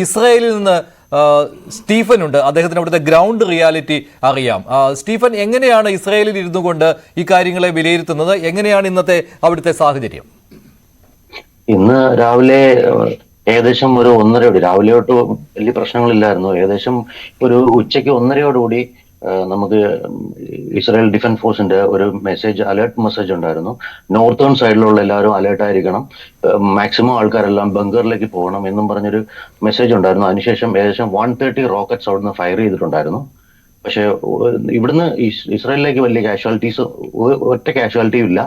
ഇസ്രായേലിൽ നിന്ന് സ്റ്റീഫൻ ഉണ്ട്. അദ്ദേഹത്തിന് അവിടുത്തെ ഗ്രൗണ്ട് റിയാലിറ്റി അറിയാം. സ്റ്റീഫൻ, എങ്ങനെയാണ് ഇസ്രായേലിൽ ഇരുന്നു കൊണ്ട് ഈ കാര്യങ്ങളെ വിലയിരുത്തുന്നത്? എങ്ങനെയാണ് ഇന്നത്തെ അവിടുത്തെ സാഹചര്യം? ഇന്ന് രാവിലെ ഏകദേശം ഒരു 1:30 രാവിലെ തൊട്ട് വലിയ പ്രശ്നങ്ങളില്ലായിരുന്നു. ഏകദേശം ഒരു ഉച്ചയ്ക്ക് 1:30 നമുക്ക് ഇസ്രായേൽ ഡിഫൻസ് ഫോഴ്സിന്റെ ഒരു അലേർട്ട് മെസ്സേജ് ഉണ്ടായിരുന്നു. നോർത്തേൺ സൈഡിലുള്ള എല്ലാവരും അലേർട്ട് ആയിരിക്കണം, മാക്സിമം ആൾക്കാരെല്ലാം ബങ്കറിലേക്ക് പോകണം എന്നും പറഞ്ഞൊരു മെസ്സേജ് ഉണ്ടായിരുന്നു. അതിനുശേഷം ഏകദേശം 130 റോക്കറ്റ്സ് അവിടുന്ന് ഫയർ ചെയ്തിട്ടുണ്ടായിരുന്നു. പക്ഷെ ഇവിടുന്ന് ഇസ്രായേലിലേക്ക് വലിയ കാഷ്വാലിറ്റീസ്, ഒറ്റ കാഷ്വാലിറ്റിയും ഇല്ല.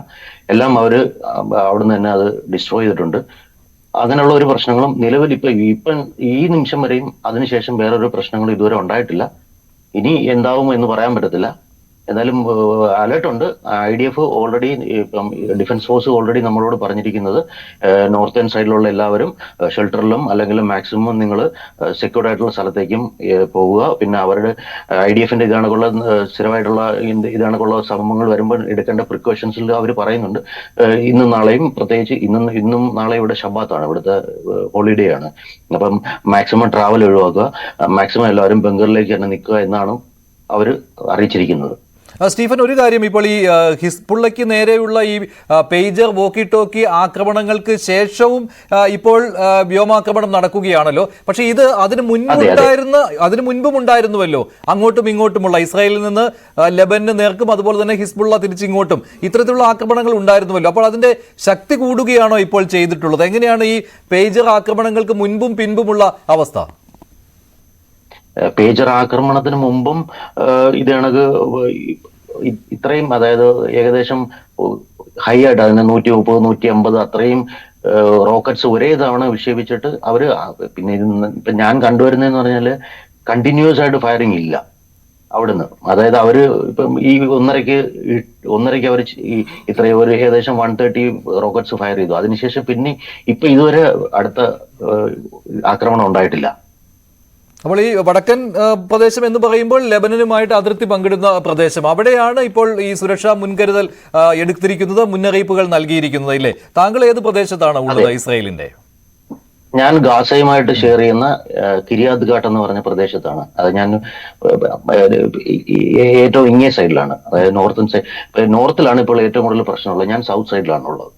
എല്ലാം അവിടുന്ന് തന്നെ അത് ഡിസ്ട്രോയ് ചെയ്തിട്ടുണ്ട്. അങ്ങനെയുള്ള ഒരു പ്രശ്നങ്ങളും നിലവിൽ ഇപ്പം ഈ നിമിഷം വരെയും അതിനുശേഷം വേറൊരു പ്രശ്നങ്ങളും ഇതുവരെ ഉണ്ടായിട്ടില്ല. ഇനി എന്താവും എന്ന് പറയാൻ പറ്റത്തില്ല. എന്നാലും അലേർട്ട് ഉണ്ട്. IDF ഓൾറെഡി, ഇപ്പം ഡിഫൻസ് ഫോഴ്സ് ഓൾറെഡി നമ്മളോട് പറഞ്ഞിരിക്കുന്നത് നോർത്തേൺ സൈഡിലുള്ള എല്ലാവരും ഷെൽട്ടറിലും അല്ലെങ്കിൽ മാക്സിമം നിങ്ങൾ സെക്യൂർഡ് ആയിട്ടുള്ള സ്ഥലത്തേക്കും പോവുക. പിന്നെ അവരുടെ IDFന്റെ സ്ഥിരമായിട്ടുള്ള സംഭവങ്ങൾ വരുമ്പോൾ എടുക്കേണ്ട പ്രിക്കോഷൻസിൽ അവർ പറയുന്നുണ്ട്. ഇന്നും നാളെയും, പ്രത്യേകിച്ച് ഇന്നും നാളെ ഇവിടെ ഷബാത്താണ്, ഇവിടുത്തെ ഹോളിഡേ ആണ്. അപ്പം മാക്സിമം ട്രാവൽ ഒഴിവാക്കുക, മാക്സിമം എല്ലാവരും ബംഗറിലേക്ക് തന്നെ നിൽക്കുക എന്നാണ് അവർ അറിയിച്ചിരിക്കുന്നത്. സ്റ്റീഫൻ, ഒരു കാര്യം, ഇപ്പോൾ ഈ ഹിസ്ബുള്ളയ്ക്ക് നേരെയുള്ള ഈ പേജർ വോക്കി ടോക്കി ആക്രമണങ്ങൾക്ക് ശേഷവും ഇപ്പോൾ വ്യോമാക്രമണം നടക്കുകയാണല്ലോ. പക്ഷേ ഇത് അതിനു മുൻപും ഉണ്ടായിരുന്നുവല്ലോ, അങ്ങോട്ടും ഇങ്ങോട്ടുമുള്ള ഇസ്രായേലിൽ നിന്ന് ലെബനന് നേർക്കും അതുപോലെ തന്നെ ഹിസ്ബുള്ള തിരിച്ചിങ്ങോട്ടും ഇത്തരത്തിലുള്ള ആക്രമണങ്ങൾ ഉണ്ടായിരുന്നുവല്ലോ. അപ്പോൾ അതിന്റെ ശക്തി കൂടുകയാണോ ഇപ്പോൾ ചെയ്തിട്ടുള്ളത്? എങ്ങനെയാണ് ഈ പേജർ ആക്രമണങ്ങൾക്ക് മുൻപും പിൻപുമുള്ള അവസ്ഥ? പേജർ ആക്രമണത്തിന് മുമ്പും ഇത് കണക്ക് ഇത്രയും, അതായത് ഏകദേശം ഹൈ ആയിട്ട് അതിന് 130, 150 അത്രയും റോക്കറ്റ്സ് ഒരേ തവണ വിക്ഷേപിച്ചിട്ട് അവര്, പിന്നെ ഇപ്പൊ ഞാൻ കണ്ടുവരുന്നതെന്ന് പറഞ്ഞാല് കണ്ടിന്യൂസ് ആയിട്ട് ഫയറിംഗ് ഇല്ല അവിടുന്ന്. അതായത് അവര് ഇപ്പം ഈ ഒന്നരയ്ക്ക് അവർ ഇത്രയും ഒരു ഏകദേശം 130 റോക്കറ്റ്സ് ഫയർ ചെയ്തു. അതിനുശേഷം പിന്നെ ഇതുവരെ അടുത്ത ആക്രമണം ഉണ്ടായിട്ടില്ല. അപ്പോൾ ഈ വടക്കൻ പ്രദേശം എന്ന് പറയുമ്പോൾ ലെബനനുമായിട്ട് അതിർത്തി പങ്കിടുന്ന പ്രദേശം, അവിടെയാണ് ഇപ്പോൾ ഈ സുരക്ഷാ മുൻകരുതൽ എടുത്തിരിക്കുന്നത്, മുന്നറിയിപ്പുകൾ നൽകിയിരിക്കുന്നത്, ഇല്ലേ? താങ്കൾ ഏത് പ്രദേശത്താണ് ഉള്ളത് ഇസ്രായേലിന്റെ? ഞാൻ ഗാസയുമായിട്ട് ഷെയർ ചെയ്യുന്ന കിരിയാത് ഘാട്ട് എന്ന് പറഞ്ഞ പ്രദേശത്താണ്. അത് ഞാൻ ഏറ്റവും ഇങ്ങേ സൈഡിലാണ്, അതായത് നോർത്തിലാണ് ഇപ്പോൾ ഏറ്റവും കൂടുതൽ പ്രശ്നമുള്ളത്. ഞാൻ സൗത്ത് സൈഡിലാണ് ഉള്ളത്.